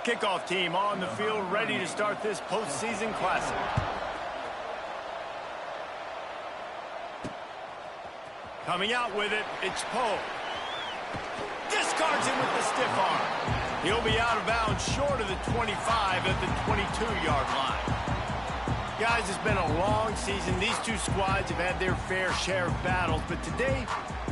Kickoff team on the field, ready to start this postseason classic. Coming out with it, it's Poe. Discards him with the stiff arm. He'll be out of bounds short of the 25 at the 22-yard line. Guys, it's been a long season. These two squads have had their fair share of battles, but today,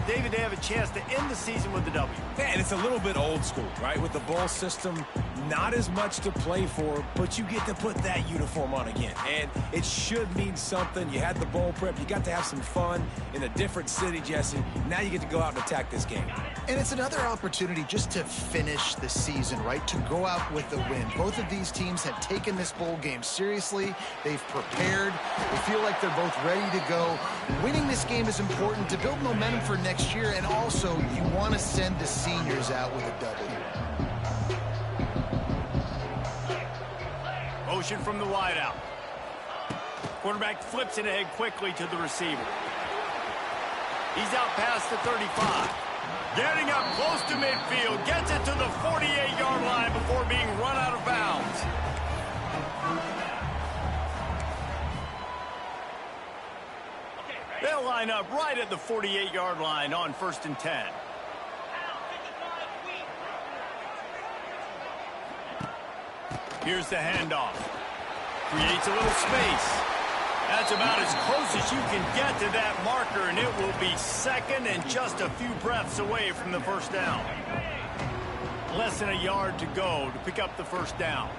David, they have a chance to end the season with the W. Yeah, and it's a little bit old school, right? With the bowl system, not as much to play for, but you get to put that uniform on again. And it should mean something. You had the bowl prep. You got to have some fun in a different city, Jesse. Now you get to go out and attack this game. And it's another opportunity just to finish the season, right? To go out with a win. Both of these teams have taken this bowl game seriously. They've prepared. They feel like they're both ready to go. Winning this game is important to build momentum for next year, and also you want to send the seniors out with a W. Motion from the wideout. Quarterback flips it ahead quickly to the receiver. He's out past the 35. Getting up close to midfield. Gets it to the 48-yard line before being run out of bounds. They'll line up right at the 48-yard line on 1st and 10. Here's the handoff. Creates a little space. That's about as close as you can get to that marker, and it will be second and just a few breaths away from the first down. Less than a yard to go to pick up the first down.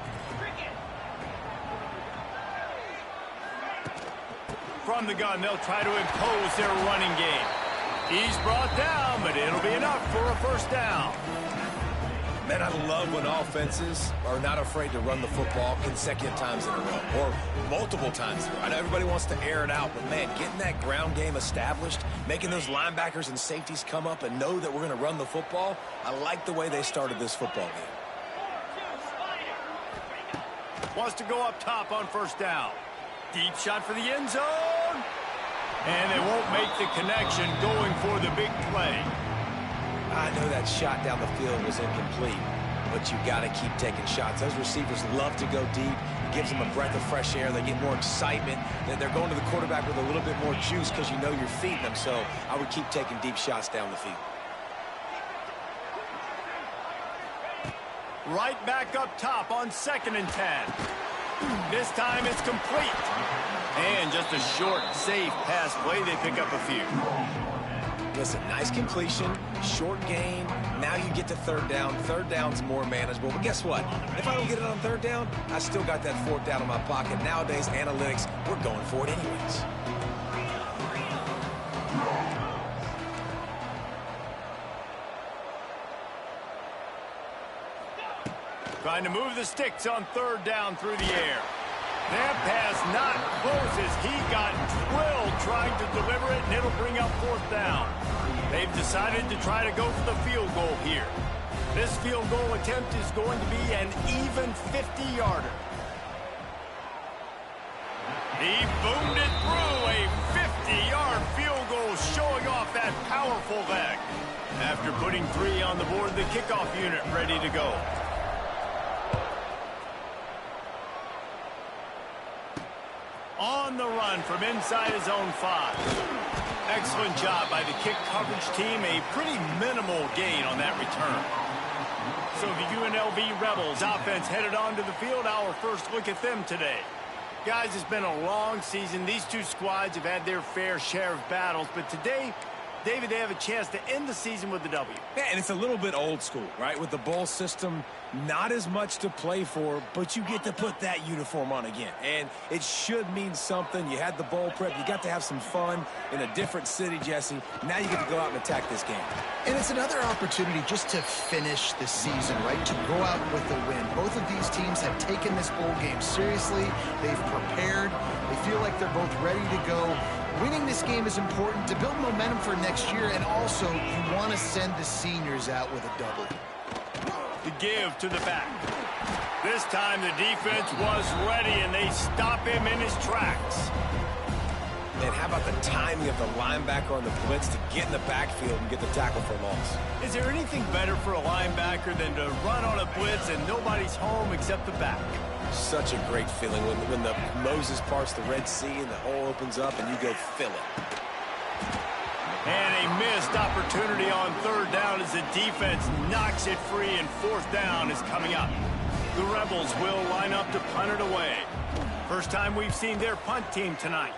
From the gun, they'll try to impose their running game. He's brought down, but it'll be enough for a first down. Man, I love when offenses are not afraid to run the football consecutive times in a row or multiple times in a row. I know everybody wants to air it out, but, man, getting that ground game established, making those linebackers and safeties come up and know that we're going to run the football, I like the way they started this football game. Wants to go up top on first down. Deep shot for the end zone. And they won't make the connection going for the big play. I know that shot down the field was incomplete, but you got to keep taking shots. Those receivers love to go deep. It gives them a breath of fresh air. They get more excitement. They're going to the quarterback with a little bit more juice because you know you're feeding them. So I would keep taking deep shots down the field. Right back up top on 2nd and 10. This time it's complete. And just a short, safe pass play. They pick up a few. Listen, nice completion, short gain. Now you get to third down. Third down's more manageable. But guess what? If I don't get it on third down, I still got that fourth down in my pocket. Nowadays, analytics, we're going for it anyways. Trying to move the sticks on third down through the air. That pass not close as he got drilled trying to deliver it, and it'll bring up fourth down. They've decided to try to go for the field goal here. This field goal attempt is going to be an even 50-yarder. He boomed it through, a 50-yard field goal showing off that powerful leg. After putting 3 on the board, the kickoff unit ready to go. On the run from inside his own 5. Excellent job by the kick coverage team. A pretty minimal gain on that return. So the UNLV Rebels offense headed onto the field. Our first look at them today. Guys, it's been a long season. These two squads have had their fair share of battles, but today, David, they have a chance to end the season with the W. Yeah, and it's a little bit old school, right? With the bowl system, not as much to play for, but you get to put that uniform on again. And it should mean something. You had the bowl prep. You got to have some fun in a different city, Jesse. Now you get to go out and attack this game. And it's another opportunity just to finish the season, right? To go out with a win. Both of these teams have taken this bowl game seriously. They've prepared. They feel like they're both ready to go. Winning this game is important to build momentum for next year, and also you want to send the seniors out with a W. To give to the back. This time the defense was ready, and they stop him in his tracks. Man, man, how about the timing of the linebacker on the blitz to get in the backfield and get the tackle for a loss? Is there anything better for a linebacker than to run on a blitz and nobody's home except the back? Such a great feeling when the Moses parts the Red Sea and the hole opens up and you go fill it. And a missed opportunity on third down as the defense knocks it free, and fourth down is coming up. The Rebels will line up to punt it away. First time we've seen their punt team tonight.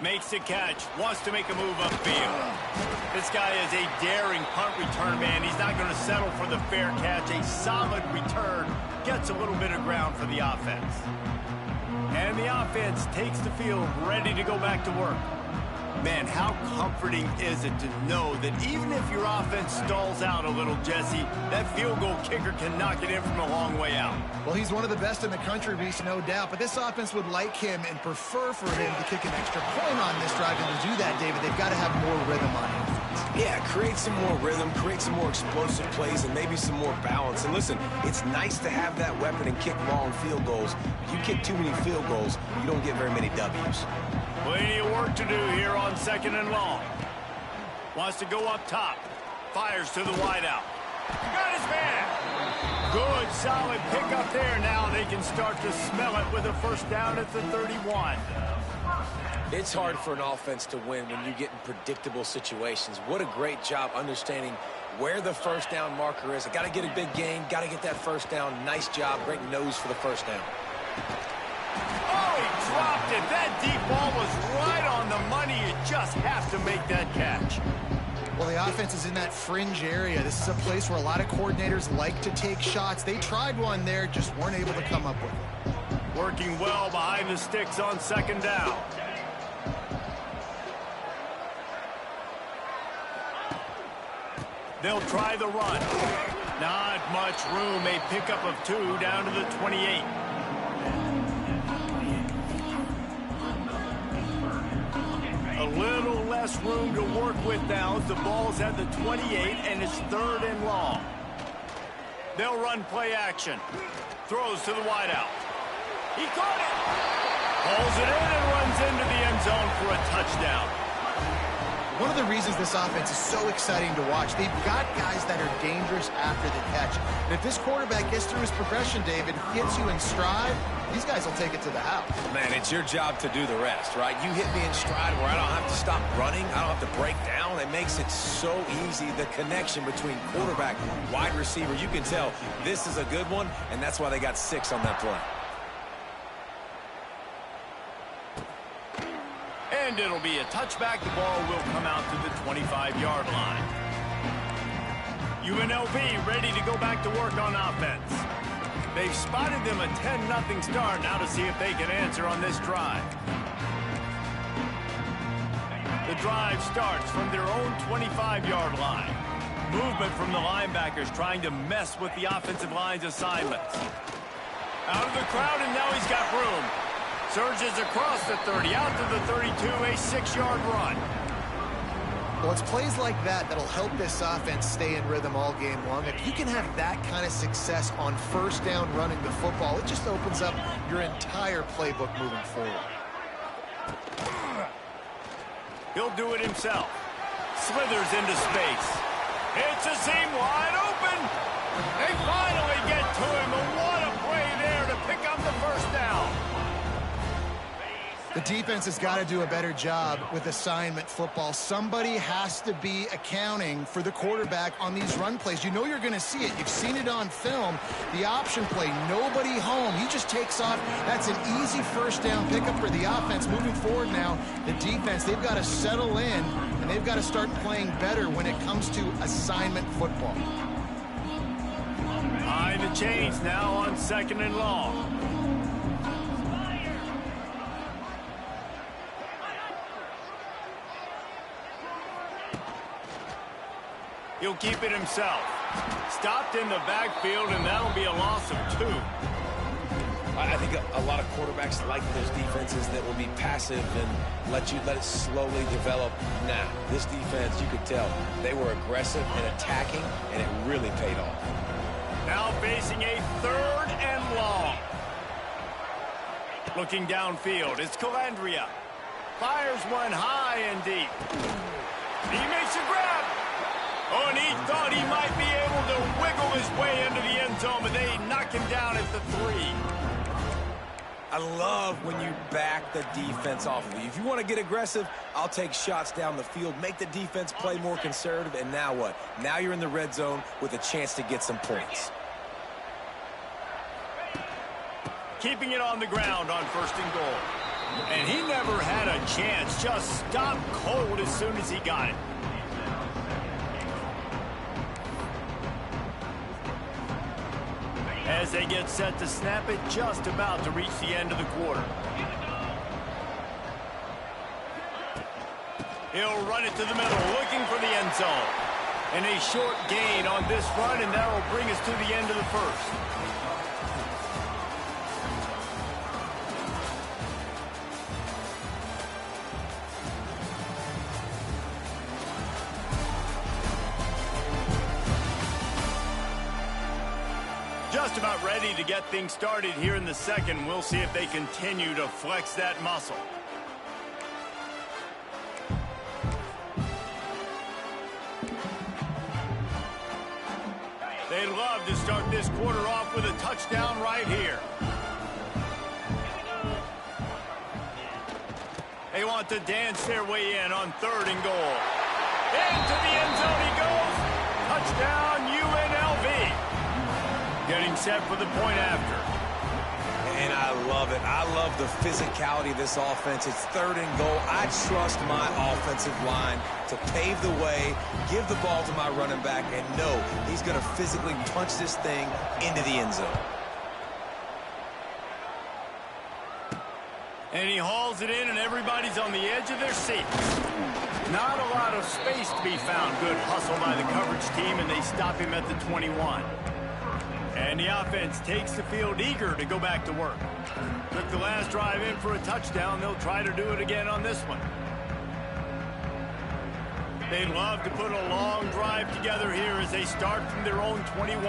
Makes the catch, wants to make a move upfield. This guy is a daring punt return man. He's not going to settle for the fair catch. A solid return gets a little bit of ground for the offense. And the offense takes the field, ready to go back to work. Man, how comforting is it to know that even if your offense stalls out a little, Jesse, that field goal kicker can knock it in from a long way out. Well, he's one of the best in the country, Reese, no doubt. But this offense would like him and prefer for him to kick an extra point on this drive. And to do that, David, they've got to have more rhythm on offense. Yeah, create some more rhythm, create some more explosive plays, and maybe some more balance. And listen, it's nice to have that weapon and kick long field goals. If you kick too many field goals, you don't get very many W's. Plenty of work to do here on second and long. Wants to go up top. Fires to the wideout. Got his man. Good, solid pickup there. Now they can start to smell it with a first down at the 31. It's hard for an offense to win when you get in predictable situations. What a great job understanding where the first down marker is. I got to get a big gain, got to get that first down. Nice job, great nose for the first down. Oh, he dropped it. That deep ball was right on the money. You just have to make that catch. Well, the offense is in that fringe area. This is a place where a lot of coordinators like to take shots. They tried one there, just weren't able to come up with it. Working well behind the sticks on second down. They'll try the run. Not much room. A pickup of 2 down to the 28. A little less room to work with now as the ball's at the 28 and it's third and long. They'll run play action. Throws to the wideout. He caught it. Pulls it in and runs into the end zone for a touchdown. One of the reasons this offense is so exciting to watch, they've got guys that are dangerous after the catch. And if this quarterback gets through his progression, David, hits you in stride, these guys will take it to the house. Man, it's your job to do the rest, right? You hit me in stride where I don't have to stop running. I don't have to break down. It makes it so easy, the connection between quarterback, wide receiver. You can tell this is a good one, and that's why they got 6 on that play. And it'll be a touchback. The ball will come out to the 25-yard line. UNLV ready to go back to work on offense. They've spotted them a 10-0 start. Now to see if they can answer on this drive. The drive starts from their own 25-yard line. Movement from the linebackers trying to mess with the offensive line's assignments. Out of the crowd, and now he's got room. Surges across the 30, out to the 32, a 6-yard run. Well, it's plays like that that'll help this offense stay in rhythm all game long. If you can have that kind of success on first down running the football, it just opens up your entire playbook moving forward. He'll do it himself. Slithers into space. It's a seam wide open. They finally get to him, and what a play there to pick up the first down. The defense has got to do a better job with assignment football. Somebody has to be accounting for the quarterback on these run plays. You know you're going to see it. You've seen it on film. The option play, nobody home. He just takes off. That's an easy first down pickup for the offense. Moving forward now, the defense, they've got to settle in, and they've got to start playing better when it comes to assignment football. Behind the chains now on second and long. He'll keep it himself. Stopped in the backfield, and that'll be a loss of 2. I think a lot of quarterbacks like those defenses that will be passive and let it slowly develop. Nah, this defense, you could tell, they were aggressive and attacking, and it really paid off. Now facing a third and long. Looking downfield, it's Calandria. Fires one high and deep. He makes a grab. Oh, and he thought he might be able to wiggle his way into the end zone, but they knock him down at the 3. I love when you back the defense off of you. If you want to get aggressive, I'll take shots down the field, make the defense play more conservative, and now what? Now you're in the red zone with a chance to get some points. Keeping it on the ground on 1st and goal. And he never had a chance, just stopped cold as soon as he got it. As they get set to snap it, just about to reach the end of the quarter. He'll run it to the middle, looking for the end zone. And a short gain on this run, and that'll bring us to the end of the 1st. Just about ready to get things started here in the 2nd. We'll see if they continue to flex that muscle. They'd love to start this quarter off with a touchdown right here. They want to dance their way in on 3rd and goal. Into the end zone he goes. Touchdown UNLV. Getting set for the point after. And I love it. I love the physicality of this offense. It's 3rd and goal. I trust my offensive line to pave the way, give the ball to my running back, and know he's going to physically punch this thing into the end zone. And he hauls it in, and everybody's on the edge of their seats. Not a lot of space to be found. Good hustle by the coverage team, and they stop him at the 21. And the offense takes the field eager to go back to work. Took the last drive in for a touchdown. They'll try to do it again on this one. They'd love to put a long drive together here as they start from their own 21.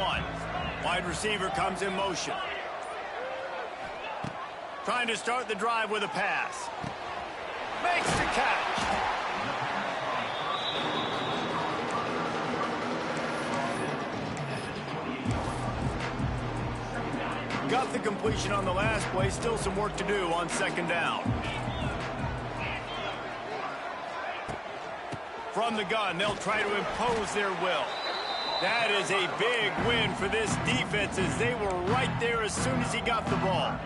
Wide receiver comes in motion. Trying to start the drive with a pass. Makes the catch. Got the completion on the last play. Still some work to do on 2nd down. From the gun, they'll try to impose their will. That is a big win for this defense as they were right there as soon as he got the ball.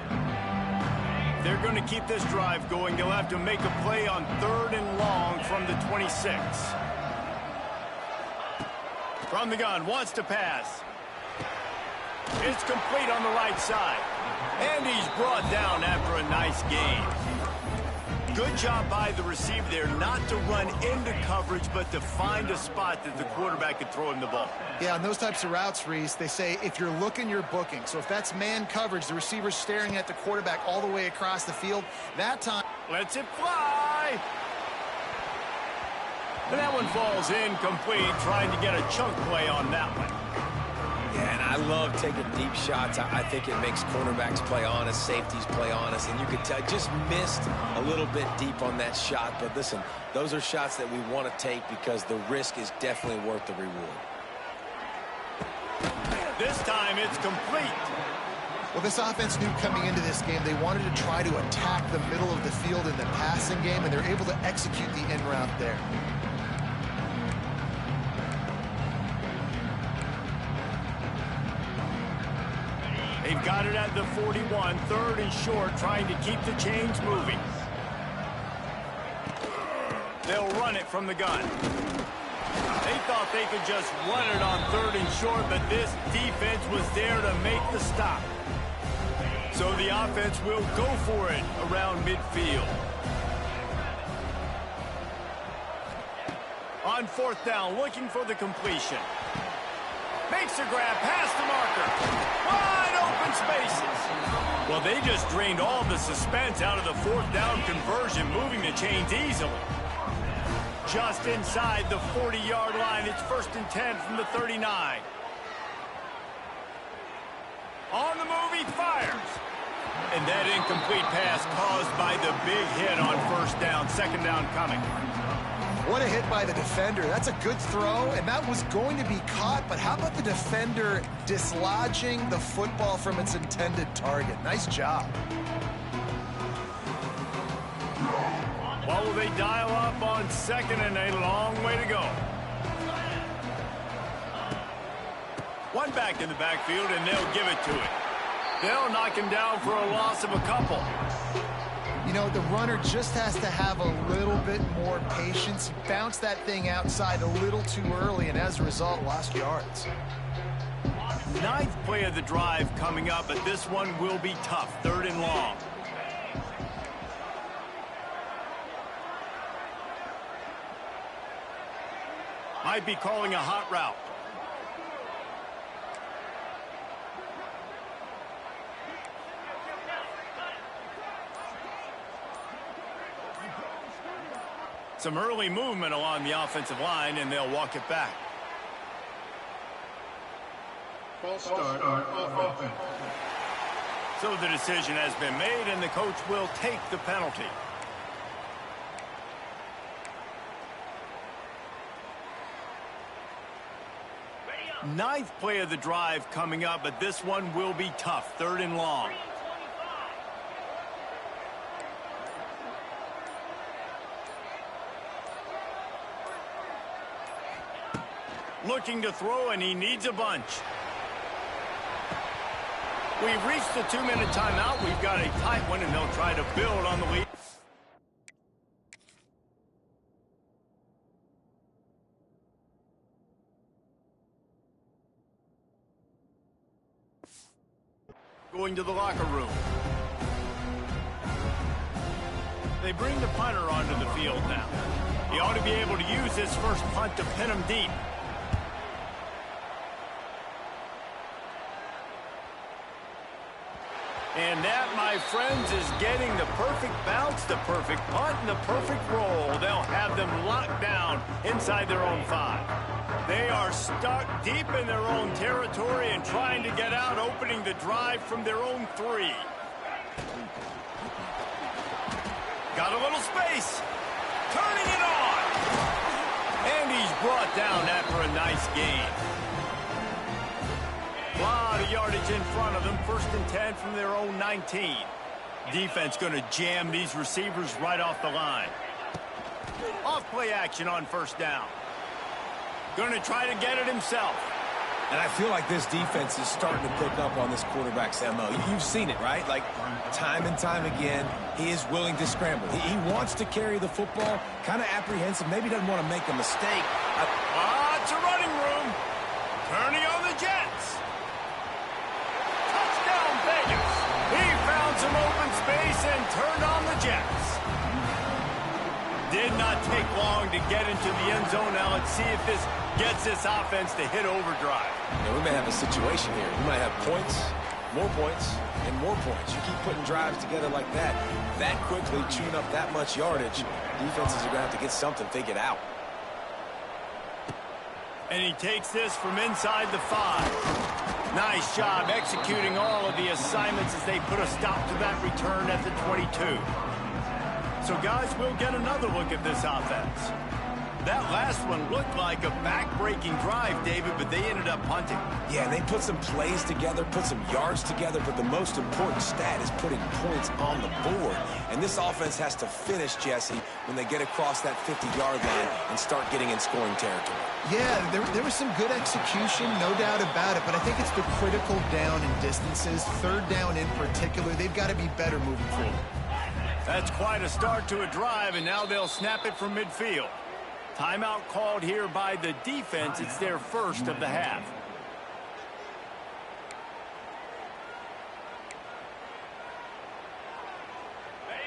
They're going to keep this drive going. They'll have to make a play on 3rd and long from the 26. From the gun, wants to pass. It's complete on the right side. And he's brought down after a nice gain. Good job by the receiver there not to run into coverage, but to find a spot that the quarterback could throw him the ball. Yeah, on those types of routes, Reese, they say if you're looking, you're booking. So if that's man coverage, the receiver's staring at the quarterback all the way across the field, that time... Lets it fly. And that one falls incomplete, trying to get a chunk play on that one. Yeah, and I love taking deep shots. I think it makes cornerbacks play honest, safeties play honest, and you could tell just missed a little bit deep on that shot. But listen, those are shots that we want to take because the risk is definitely worth the reward. This time it's complete. Well, this offense knew coming into this game they wanted to try to attack the middle of the field in the passing game, and they're able to execute the in route there. They've got it at the 41, 3rd and short, trying to keep the chains moving. They'll run it from the gun. They thought they could just run it on 3rd and short, but this defense was there to make the stop. So the offense will go for it around midfield. On 4th down, looking for the completion. Makes a grab past the marker. Wide open spaces. Well, they just drained all the suspense out of the 4th down conversion, moving the chains easily. Just inside the 40-yard line, it's 1st and 10 from the 39. On the move, he fires. And that incomplete pass caused by the big hit on first down. Second down coming. What a hit by the defender. That's a good throw, and that was going to be caught, but how about the defender dislodging the football from its intended target? Nice job. Well, will they dial up on second and a long way to go? One back in the backfield, and they'll give it to it. They'll knock him down for a loss of a couple. You know, the runner just has to have a little bit more patience. He bounced that thing outside a little too early, and as a result, lost yards. Ninth play of the drive coming up, but this one will be tough. Third and long. Might be calling a hot route. Some early movement along the offensive line, and they'll walk it back. False start on offense. So the decision has been made, and the coach will take the penalty. Ninth play of the drive coming up, but this one will be tough. Third and long. Looking to throw, and he needs a bunch. We've reached the 2-minute timeout. We've got a tight one, and they'll try to build on the lead. Going to the locker room. They bring the punter onto the field now. He ought to be able to use his first punt to pin him deep. And that, my friends, is getting the perfect bounce, the perfect punt, and the perfect roll. They'll have them locked down inside their own 5. They are stuck deep in their own territory and trying to get out, opening the drive from their own 3. Got a little space. Turning it on. And he's brought down after a nice gain. A lot of yardage in front of them. First and 10 from their own 19. Defense going to jam these receivers right off the line. Off play action on first down. Going to try to get it himself. And I feel like this defense is starting to pick up on this quarterback's MO. You've seen it, right? Like, time and time again, he is willing to scramble. He wants to carry the football, kind of apprehensive, maybe doesn't want to make a mistake. It's a running room. Turning on the Jets. Touchdown, Vegas. He found some open space and turned on the Jets. Did not take long to get into the end zone. Now let's see if this gets this offense to hit overdrive. Yeah, we may have a situation here. We might have points, and more points. You keep putting drives together like that quickly, chewing up that much yardage, defenses are going to have to get something figured out. And he takes this from inside the 5. Nice job executing all of the assignments as they put a stop to that return at the 22. So, guys, we'll get another look at this offense. That last one looked like a back-breaking drive, David, but they ended up punting. Yeah, they put some plays together, put some yards together, but the most important stat is putting points on the board. And this offense has to finish, Jesse, when they get across that 50-yard line and start getting in scoring territory. Yeah, there was some good execution, no doubt about it, but I think it's the critical down and distances, third down in particular. They've got to be better moving forward. That's quite a start to a drive, and now they'll snap it from midfield. Timeout called here by the defense. It's their first of the half.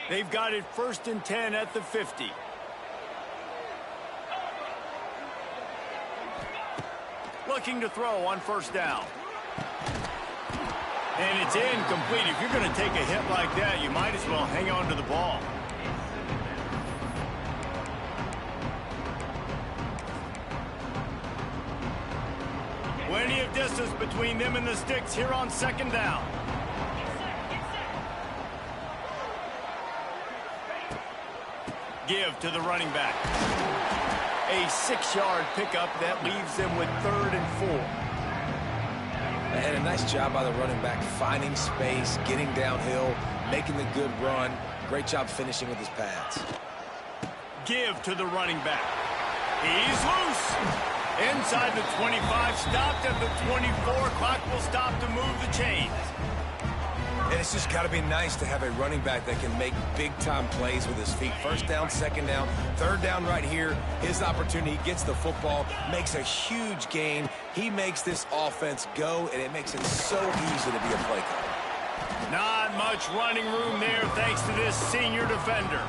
They've got it first and 10 at the 50. Looking to throw on first down. And it's incomplete. If you're going to take a hit like that, you might as well hang on to the ball. Plenty of distance between them and the sticks here on second down. Give to the running back. A 6-yard pickup that leaves them with 3rd and 4. And a nice job by the running back, finding space, getting downhill, making the good run. Great job finishing with his pads. Give to the running back. He's loose. Inside the 25, stopped at the 24. Clock will stop to move the chains. And it's just got to be nice to have a running back that can make big-time plays with his feet. 1st down, 2nd down, 3rd down right here. His opportunity, he gets the football, makes a huge gain. He makes this offense go, and it makes it so easy to be a play caller. Not much running room there thanks to this senior defender.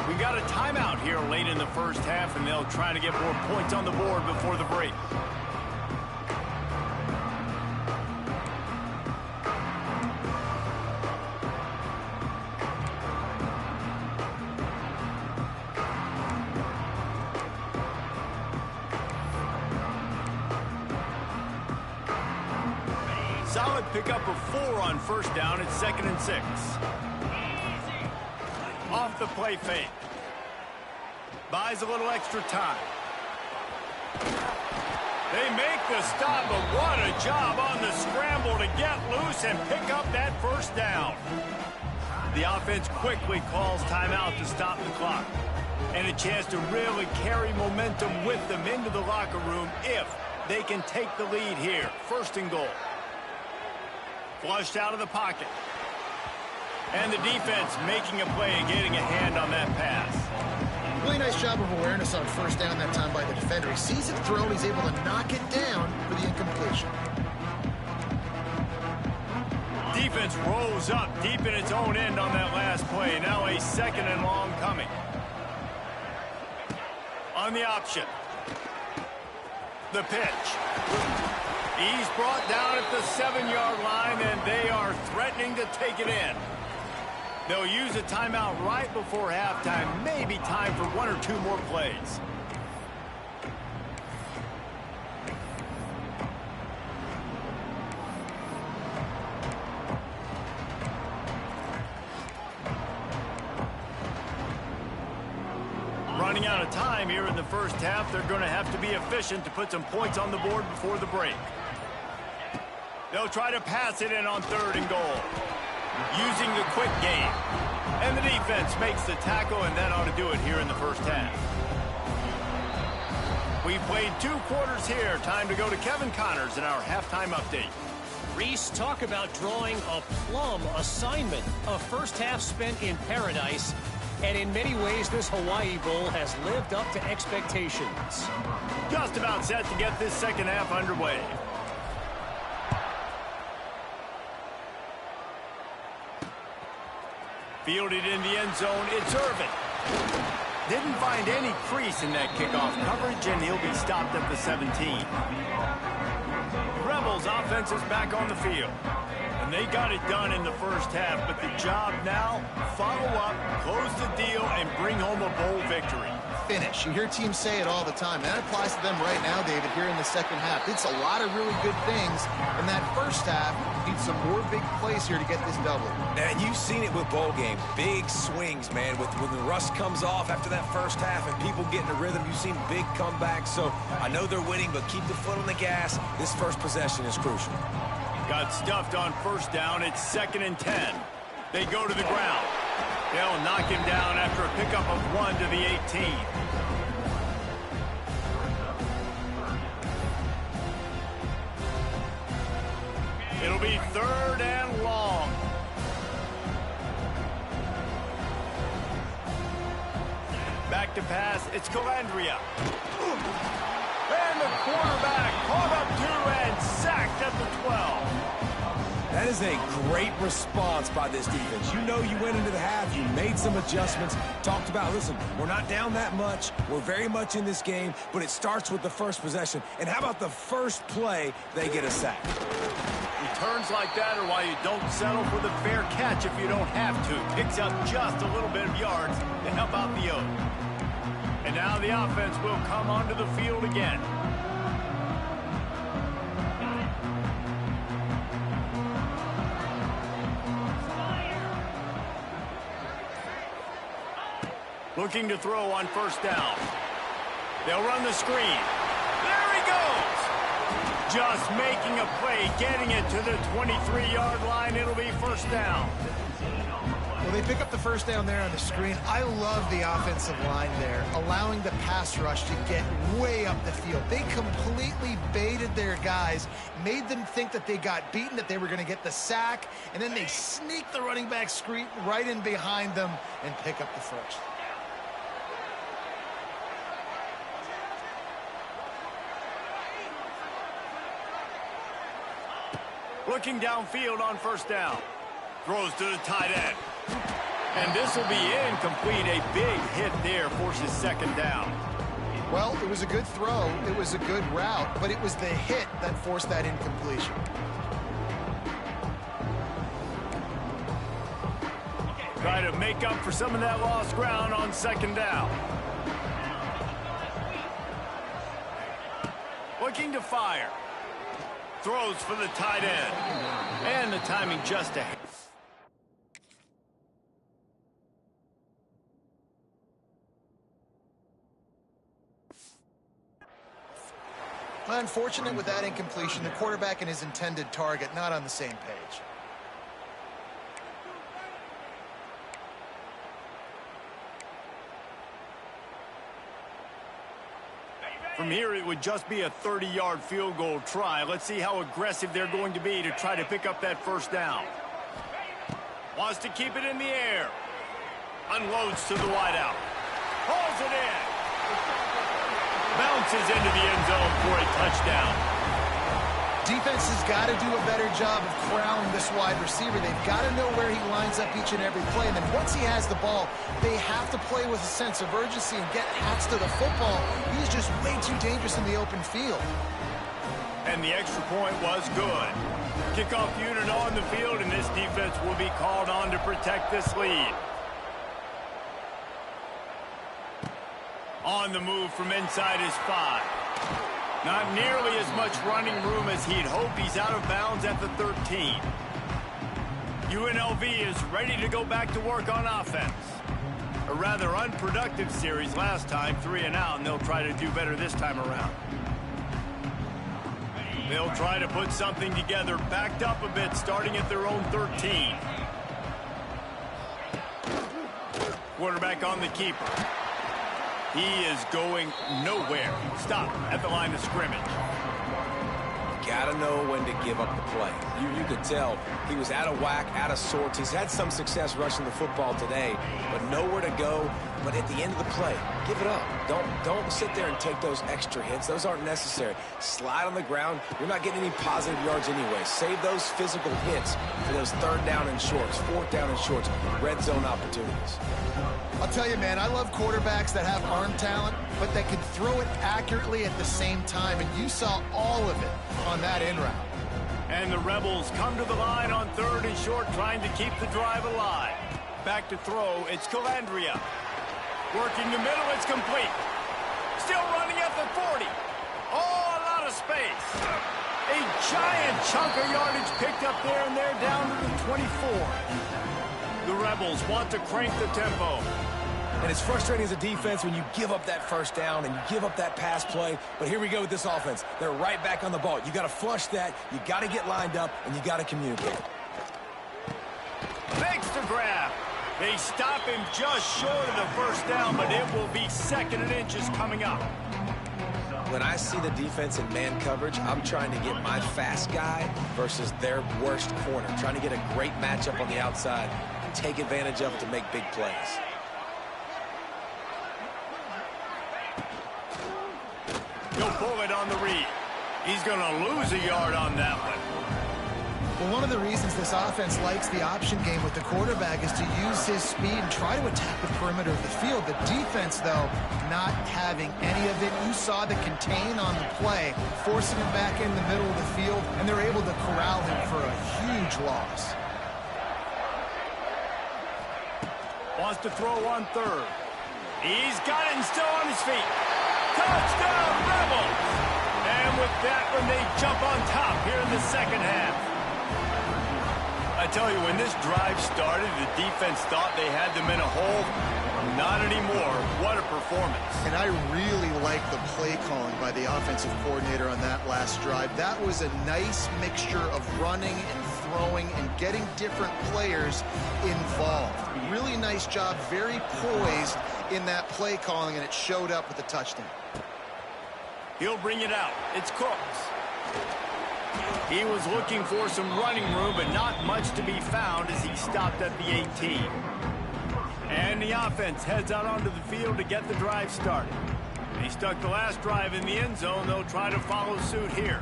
We got a timeout here late in the 1st half, and they'll try to get more points on the board before the break. Solid pickup of 4 on 1st down. It's 2nd and 6. Off the play fake. Buys a little extra time. They make the stop, but what a job on the scramble to get loose and pick up that 1st down. The offense quickly calls timeout to stop the clock. And a chance to really carry momentum with them into the locker room if they can take the lead here. 1st and goal. Flushed out of the pocket. And the defense making a play and getting a hand on that pass. Really nice job of awareness on 1st down that time by the defender. He sees it thrown. He's able to knock it down for the incompletion. Defense rolls up deep in its own end on that last play. Now a 2nd and long coming. On the option. The pitch. He's brought down at the 7-yard line, and they are threatening to take it in. They'll use a timeout right before halftime. Maybe time for 1 or 2 more plays. Running out of time here in the 1st half. They're going to have to be efficient to put some points on the board before the break. They'll try to pass it in on 3rd and goal. Using the quick game. And the defense makes the tackle, and that ought to do it here in the 1st half. We've played 2 quarters here. Time to go to Kevin Connors in our halftime update. Reese, talk about drawing a plum assignment. A 1st half spent in paradise. And in many ways, this Hawaii Bowl has lived up to expectations. Just about set to get this 2nd half underway. Fielded in the end zone, it's Irvin. Didn't find any crease in that kickoff coverage, and he'll be stopped at the 17. Rebels offense is back on the field. And they got it done in the 1st half, but the job now, follow up, close the deal, and bring home a bowl victory. Finish. You hear teams say it all the time. That applies to them right now, David, here in the 2nd half. It's a lot of really good things. In that 1st half, need some more big plays here to get this double. And you've seen it with bowl game. Big swings, man. When the rust comes off after that 1st half and people get in a rhythm, you've seen big comebacks. So I know they're winning, but keep the foot on the gas. This 1st possession is crucial. Got stuffed on 1st down. It's 2nd and 10. They go to the ground. They'll knock him down after a pickup of 1 to the 18. It'll be 3rd and long. Back to pass. It's Calandria. And the quarterback caught up 2 and sacked at the 12. That is a great response by this defense. You know you went into the half, you made some adjustments, talked about, listen, we're not down that much, we're very much in this game, but it starts with the 1st possession. And how about the 1st play, they get a sack? Returns like that are why you don't settle for the fair catch if you don't have to. Picks up just a little bit of yards to help out the Oaks. And now the offense will come onto the field again. Looking to throw on first down. They'll run the screen. There he goes. Just making a play, getting it to the 23-yard line. It'll be first down. Well, they pick up the first down there on the screen. I love the offensive line there, allowing the pass rush to get way up the field. They completely baited their guys, made them think that they got beaten, that they were going to get the sack, and then they sneak the running back screen right in behind them and pick up the first. Looking downfield on first down. Throws to the tight end. And this will be incomplete. A big hit there forces second down. Well, it was a good throw. It was a good route, but it was the hit that forced that incompletion. Try to make up for some of that lost ground on second down. Looking to fire. Throws for the tight end. And the timing just ahead. Unfortunate with that incompletion, the quarterback and his intended target not on the same page. From here, it would just be a 30-yard field goal try. Let's see how aggressive they're going to be to try to pick up that first down. Wants to keep it in the air. Unloads to the wideout. Hauls it in. Bounces into the end zone for a touchdown. Defense has got to do a better job of corralling this wide receiver. They've got to know where he lines up each and every play. And then once he has the ball, they have to play with a sense of urgency and get Hats to the football. He's just way too dangerous in the open field. And the extra point was good. Kickoff unit on the field, and this defense will be called on to protect this lead. On the move from inside his 5. Not nearly as much running room as he'd hoped. He's out of bounds at the 13. UNLV is ready to go back to work on offense. A rather unproductive series last time, 3 and out, and they'll try to do better this time around. They'll try to put something together, backed up a bit, starting at their own 13. Quarterback on the keeper. He is going nowhere. Stop at the line of scrimmage. Got to know when to give up the play. You could tell he was out of whack, out of sorts. He's had some success rushing the football today, but nowhere to go. But at the end of the play, give it up. Don't sit there and take those extra hits. Those aren't necessary. Slide on the ground. You're not getting any positive yards anyway. Save those physical hits for those third down and shorts, fourth down and shorts, red zone opportunities. I'll tell you, man, I love quarterbacks that have arm talent, but that can throw it accurately at the same time, and you saw all of it on that in route. And the Rebels come to the line on third and short, trying to keep the drive alive. Back to throw, it's Calandria. Working the middle, it's complete. Still running at the 40. Oh, a lot of space. A giant chunk of yardage picked up there, and they're down to the 24. The Rebels want to crank the tempo. And it's frustrating as a defense when you give up that first down and you give up that pass play. But here we go with this offense. They're right back on the ball. You got to flush that. You got to get lined up, and you got to communicate. Makes the grab. They stop him just short of the first down, but it will be second and inches coming up. When I see the defense in man coverage, I'm trying to get my fast guy versus their worst corner. Trying to get a great matchup on the outside. Take advantage of it to make big plays. He'll pull it on the read. He's going to lose a yard on that one. Well, one of the reasons this offense likes the option game with the quarterback is to use his speed and try to attack the perimeter of the field. The defense, though, not having any of it. You saw the contain on the play, forcing him back in the middle of the field, and they're able to corral him for a huge loss. Wants to throw on third. He's got it and still on his feet. Touchdown, Rebels! And with that one, they jump on top here in the second half. I tell you, when this drive started, the defense thought they had them in a hole. Not Not anymore. What a performance. And I really like the play calling by the offensive coordinator on that last drive. That was a nice mixture of running and throwing and getting different players involved. Really nice job, very poised in that play calling, and it showed up with the touchdown. He'll bring it out. It's Cooks. He was looking for some running room, but not much to be found as he stopped at the 18. And the offense heads out onto the field to get the drive started. They stuck the last drive in the end zone. They'll try to follow suit here.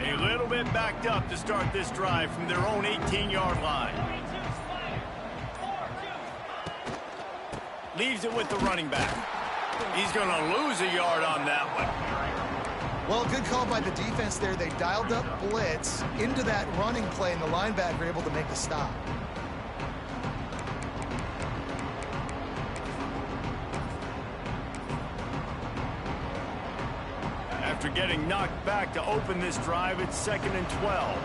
A little bit backed up to start this drive from their own 18-yard line. Leaves it with the running back. He's going to lose a yard on that one. Well, good call by the defense there. They dialed up blitz into that running play, and the linebacker able to make the stop. After getting knocked back to open this drive, it's 2nd and 12.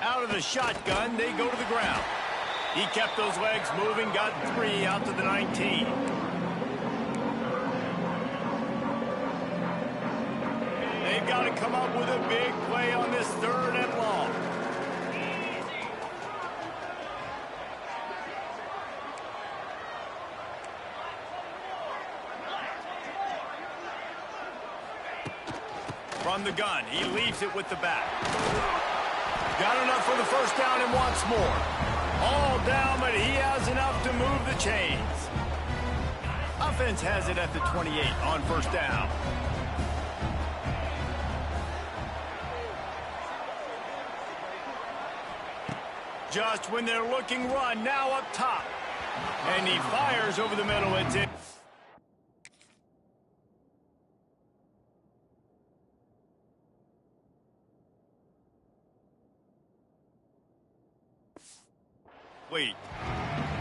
Out of the shotgun, they go to the ground. He kept those legs moving, got 3 out to the 19. They've got to come up with a big play on this 3rd and long. From the gun, he leaves it with the back. Got enough for the first down and wants more. All down, but he has enough to move the chains. Offense has it at the 28 on first down. Just when they're looking run, now up top. And he fires over the middle. It's in.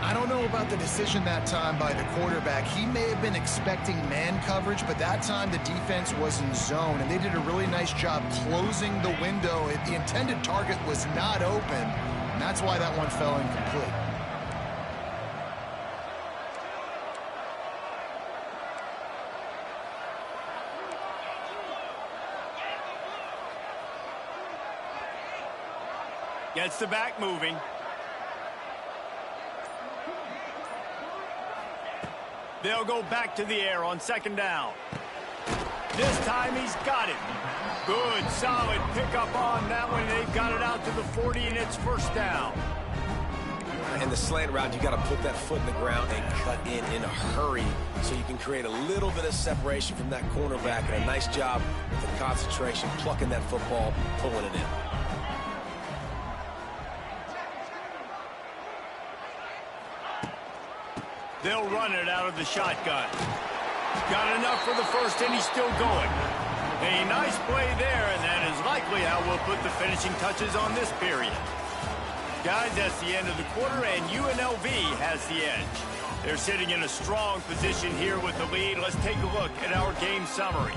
I don't know about the decision that time by the quarterback. He may have been expecting man coverage, but that time the defense was in zone, and they did a really nice job closing the window. The intended target was not open, and that's why that one fell incomplete. Gets the back moving. They'll go back to the air on 2nd down. This time he's got it. Good, solid pickup on that one. They've got it out to the 40, and it's first down. In the slant route, you got to put that foot in the ground and cut in a hurry so you can create a little bit of separation from that cornerback. And a nice job with the concentration, plucking that football, pulling it in. They'll run it out of the shotgun. Got enough for the first, and he's still going. A nice play there, and that is likely how we'll put the finishing touches on this period. Guys, that's the end of the quarter, and UNLV has the edge. They're sitting in a strong position here with the lead. Let's take a look at our game summary.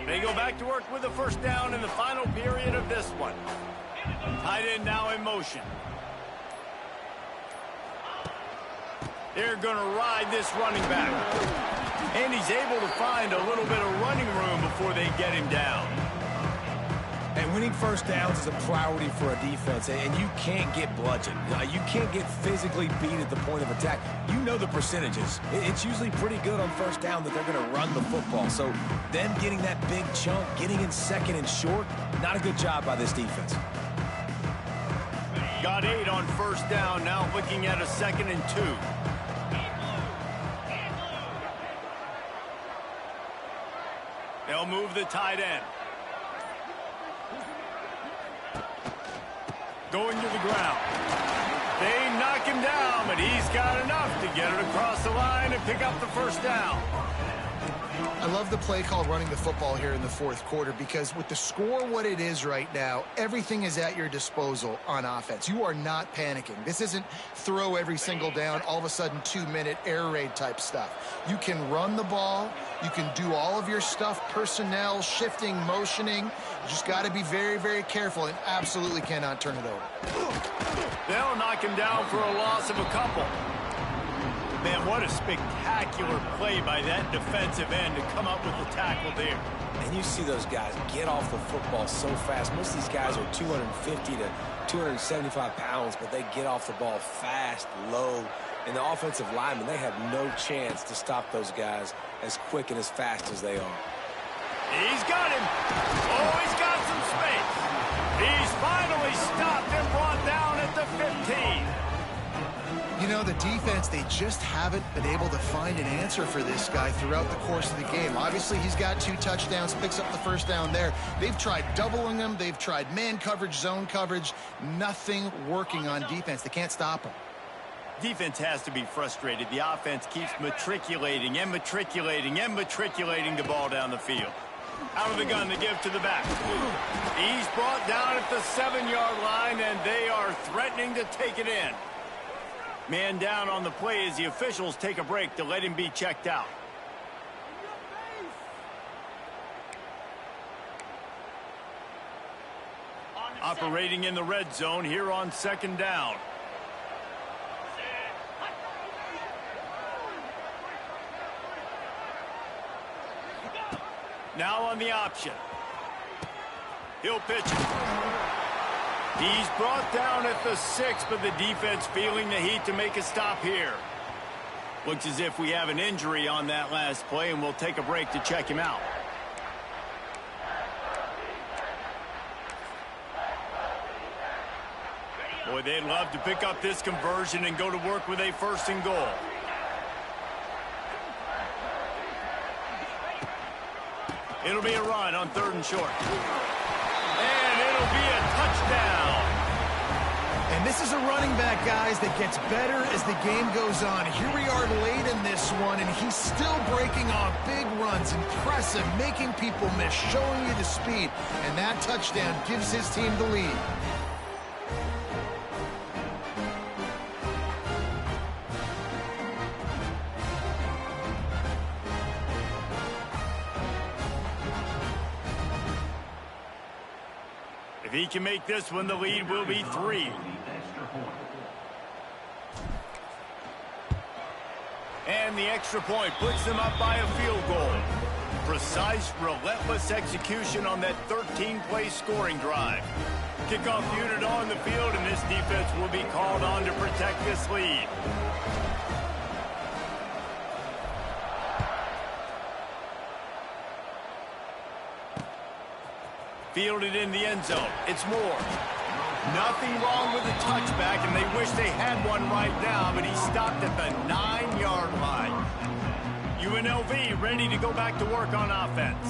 They go back to work with a first down in the final period of this one. Tight end now in motion. They're going to ride this running back. And he's able to find a little bit of running room before they get him down. And winning first downs is a priority for a defense, and you can't get bludgeoned. You can't get physically beat at the point of attack. You know the percentages. It's usually pretty good on first down that they're going to run the football. So them getting that big chunk, getting in 2nd and short, not a good job by this defense. Got 8 on first down, now looking at a 2nd and 2. They'll move the tight end. Going to the ground. They knock him down, but he's got enough to get it across the line and pick up the first down. I love the play call running the football here in the fourth quarter because with the score what it is right now, everything is at your disposal on offense. You are not panicking. This isn't throw every single down, all of a sudden 2-minute air raid type stuff. You can run the ball. You can do all of your stuff, personnel, shifting, motioning. You just got to be very, very careful and absolutely cannot turn it over. They'll knock him down for a loss of a couple. Man, what a spectacular play by that defensive end to come up with the tackle there. And you see those guys get off the football so fast. Most of these guys are 250 to 275 pounds, but they get off the ball fast, low. And the offensive linemen, they have no chance to stop those guys as quick and as fast as they are. He's got him. Oh, he's got some space. He's finally stopped and brought down at the 15. You know, the defense, they just haven't been able to find an answer for this guy throughout the course of the game. Obviously, he's got 2 touchdowns, picks up the first down there. They've tried doubling him. They've tried man coverage, zone coverage. Nothing working on defense. They can't stop him. Defense has to be frustrated. The offense keeps matriculating and matriculating and matriculating the ball down the field. Out of the gun to give to the back. He's brought down at the 7-yard line, and they are threatening to take it in. Man down on the play as the officials take a break to let him be checked out. Operating in the red zone here on 2nd down. Now on the option. He'll pitch it. He's brought down at the 6, but the defense feeling the heat to make a stop here. Looks as if we have an injury on that last play, and we'll take a break to check him out. Boy, they'd love to pick up this conversion and go to work with a 1st and goal. It'll be a run on 3rd and short. And it'll be a touchdown. And this is a running back, guys, that gets better as the game goes on. Here we are late in this one, and he's still breaking off big runs. Impressive, making people miss, showing you the speed. And that touchdown gives his team the lead. If he can make this one, the lead will be 3. And the extra point puts them up by a field goal. Precise, relentless execution on that 13-play scoring drive. Kickoff unit on the field, and this defense will be called on to protect this lead. Fielded in the end zone. It's Moore. Nothing wrong with the touchback, and they wish they had one right now, but he stopped at the 9-yard line. UNLV ready to go back to work on offense.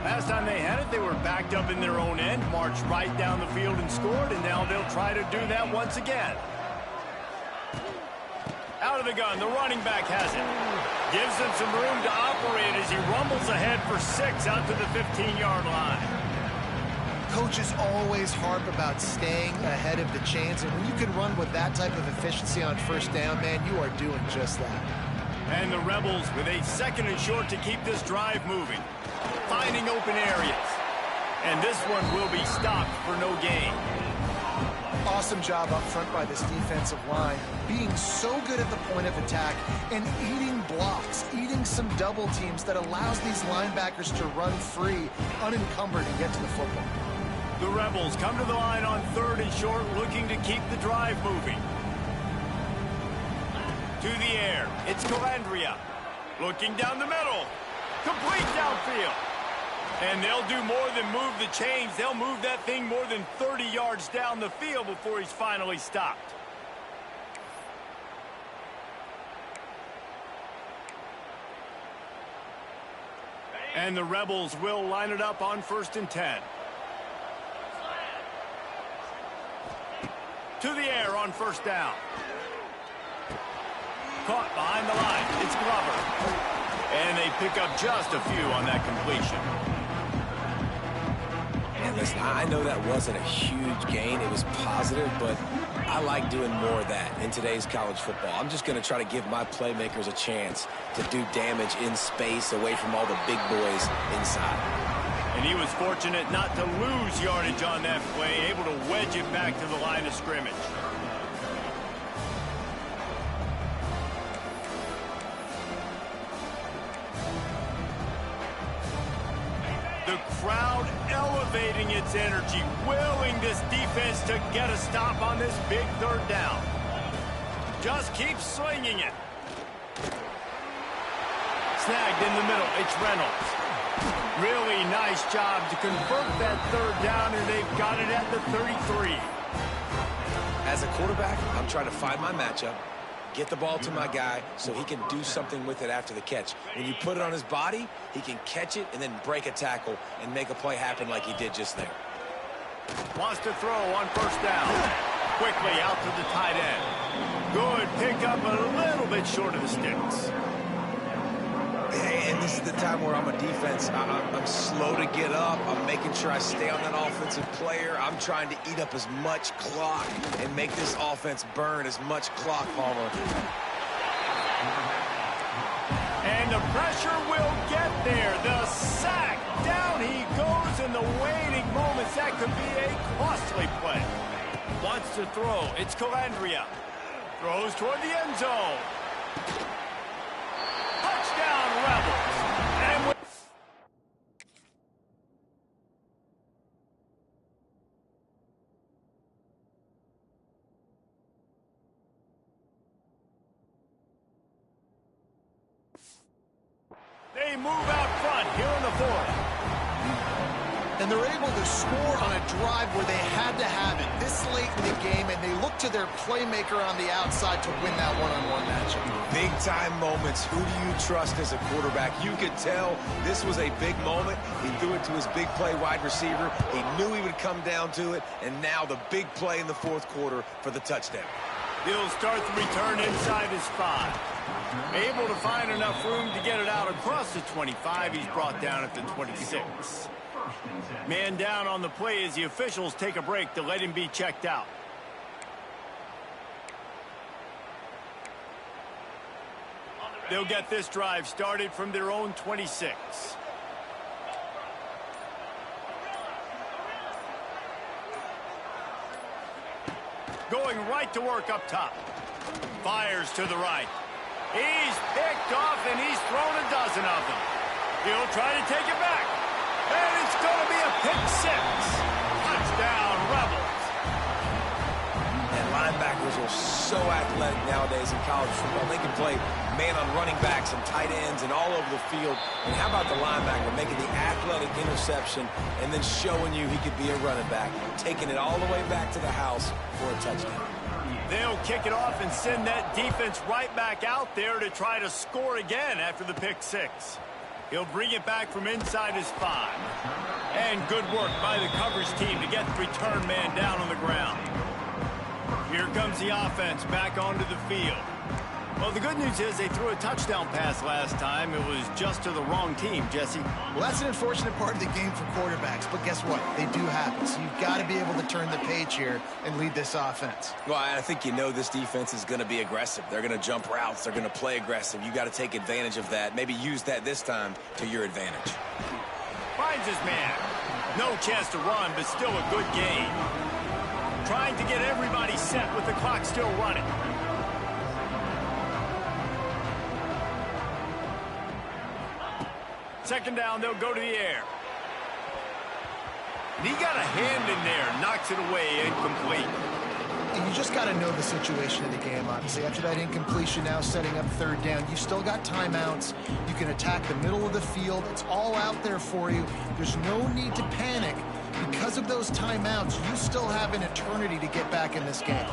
Last time they had it, they were backed up in their own end, marched right down the field and scored, and now they'll try to do that once again. Out of the gun, the running back has it. Gives him some room to operate as he rumbles ahead for 6 out to the 15-yard line. Coaches always harp about staying ahead of the chains, and when you can run with that type of efficiency on 1st down, man, you are doing just that. And the Rebels with a 2nd and short to keep this drive moving. Finding open areas. And this one will be stopped for no gain. Awesome job up front by this defensive line, being so good at the point of attack and eating blocks, eating some double teams that allows these linebackers to run free, unencumbered, and get to the football. The Rebels come to the line on 3rd and short, looking to keep the drive moving. To the air, it's Calandria. Looking down the middle. Complete downfield. And they'll do more than move the chains. They'll move that thing more than 30 yards down the field before he's finally stopped. And the Rebels will line it up on 1st and 10. To the air on 1st down. Caught behind the line. It's Glover. And they pick up just a few on that completion. And listen, I know that wasn't a huge gain. It was positive, but I like doing more of that in today's college football. I'm just going to try to give my playmakers a chance to do damage in space away from all the big boys inside. And he was fortunate not to lose yardage on that play, able to wedge it back to the line of scrimmage. The crowd elevating its energy, willing this defense to get a stop on this big third down. Just keep slinging it. Snagged in the middle, it's Reynolds. Really nice job to convert that third down, and they've got it at the 33. As a quarterback, I'm trying to find my matchup, get the ball to my guy so he can do something with it after the catch. When you put it on his body, he can catch it and then break a tackle and make a play happen like he did just there. Wants to throw on first down. Quickly out to the tight end. Good pickup, a little bit short of the sticks. And this is the time where I'm a defense. I'm slow to get up. I'm making sure I stay on that offensive player. I'm trying to eat up as much clock and make this offense burn as much clock, Palmer. And the pressure will get there. The sack. Down he goes in the waiting moments. That could be a costly play. Wants to throw. It's Calandria. Throws toward the end zone. Touchdown, Rebels. And they move out front here in the fourth. And they're able to score on a drive where they had to have it this late in the game, and they look to their playmaker on the outside to win that one-on-one matchup. Big-time moments. Who do you trust as a quarterback? You could tell this was a big moment. He threw it to his big play wide receiver. He knew he would come down to it, and now the big play in the fourth quarter for the touchdown. He'll start the return inside his 5. Able to find enough room to get it out across the 25. He's brought down at the 26. Man down on the play as the officials take a break to let him be checked out. They'll get this drive started from their own 26. Going right to work up top. Fires to the right. He's picked off, and he's thrown a dozen of them. He'll try to take it back. And it's going to be a pick 6. Touchdown, Rebels. And linebackers are so athletic nowadays in college football. They can play man on running backs and tight ends and all over the field. And how about the linebacker making the athletic interception and then showing you he could be a running back, taking it all the way back to the house for a touchdown. They'll kick it off and send that defense right back out there to try to score again after the pick 6. He'll bring it back from inside his 5. And good work by the coverage team to get the return man down on the ground. Here comes the offense back onto the field. Well, the good news is they threw a touchdown pass last time. It was just to the wrong team, Jesse. Well, that's an unfortunate part of the game for quarterbacks, but guess what? They do happen, so you've got to be able to turn the page here and lead this offense. Well, I think you know this defense is going to be aggressive. They're going to jump routes. They're going to play aggressive. You got to take advantage of that. Maybe use that this time to your advantage. Finds his man. No chance to run, but still a good gain. Trying to get everybody set with the clock still running. Second down, they'll go to the air. And he got a hand in there, knocks it away, incomplete. And you just got to know the situation of the game, obviously. After that incompletion, now setting up third down, you still got timeouts. You can attack the middle of the field. It's all out there for you. There's no need to panic. Because of those timeouts, you still have an eternity to get back in this game.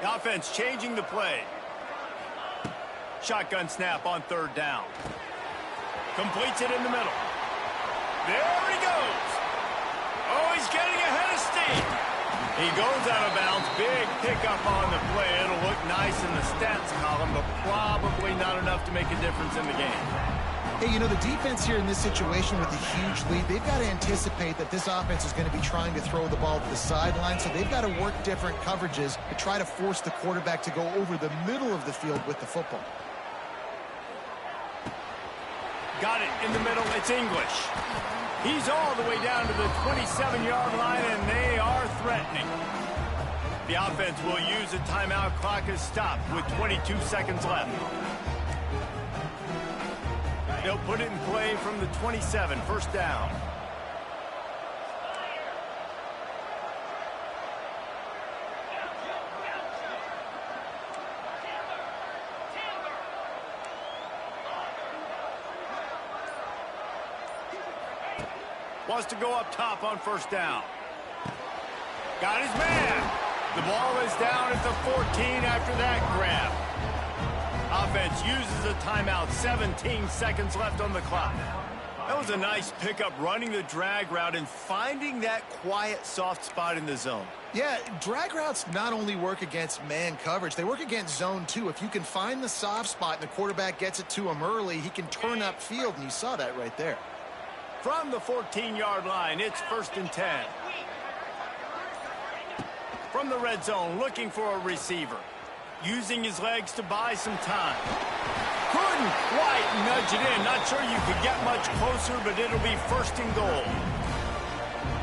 The offense changing the play. Shotgun snap on third down. Completes it in the middle. There he goes. Oh, he's getting ahead of steam. He goes out of bounds. Big pickup on the play. It'll look nice in the stats column, but probably not enough to make a difference in the game. Hey, you know, the defense here in this situation with a huge lead, they've got to anticipate that this offense is going to be trying to throw the ball to the sideline, so they've got to work different coverages to try to force the quarterback to go over the middle of the field with the football. Got it in the middle. It's English. He's all the way down to the 27-yard line, and they are threatening. The offense will use a timeout. Clock is stopped with 22 seconds left. They'll put it in play from the 27, first down. Wants to go up top on first down. Got his man. The ball is down at the 14 after that grab. Offense uses a timeout. 17 seconds left on the clock. That was a nice pickup, running the drag route and finding that quiet, soft spot in the zone. Yeah, drag routes not only work against man coverage, they work against zone too. If you can find the soft spot and the quarterback gets it to him early, he can turn upfield, and you saw that right there. From the 14-yard line, it's first and 10. From the red zone, looking for a receiver. Using his legs to buy some time. Couldn't quite nudge it in. Not sure you could get much closer, but it'll be first and goal.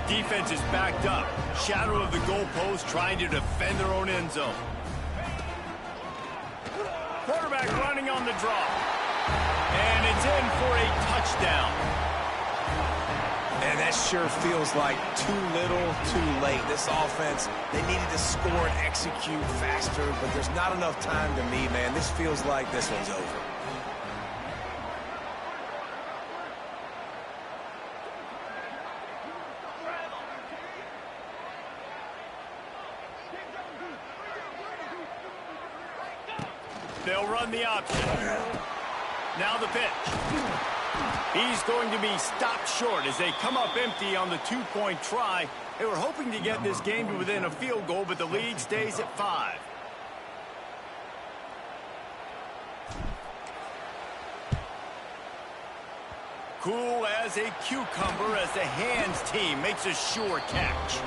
Defense is backed up. Shadow of the goalpost, trying to defend their own end zone. Quarterback running on the draw. And it's in for a touchdown. And that sure feels like too little, too late. This offense, they needed to score and execute faster, but there's not enough time to me, man. This feels like this one's over. They'll run the option. Now the pitch. He's going to be stopped short as they come up empty on the two-point try. They were hoping to get this game to within a field goal, but the lead stays at 5. Cool as a cucumber as the hands team makes a sure catch.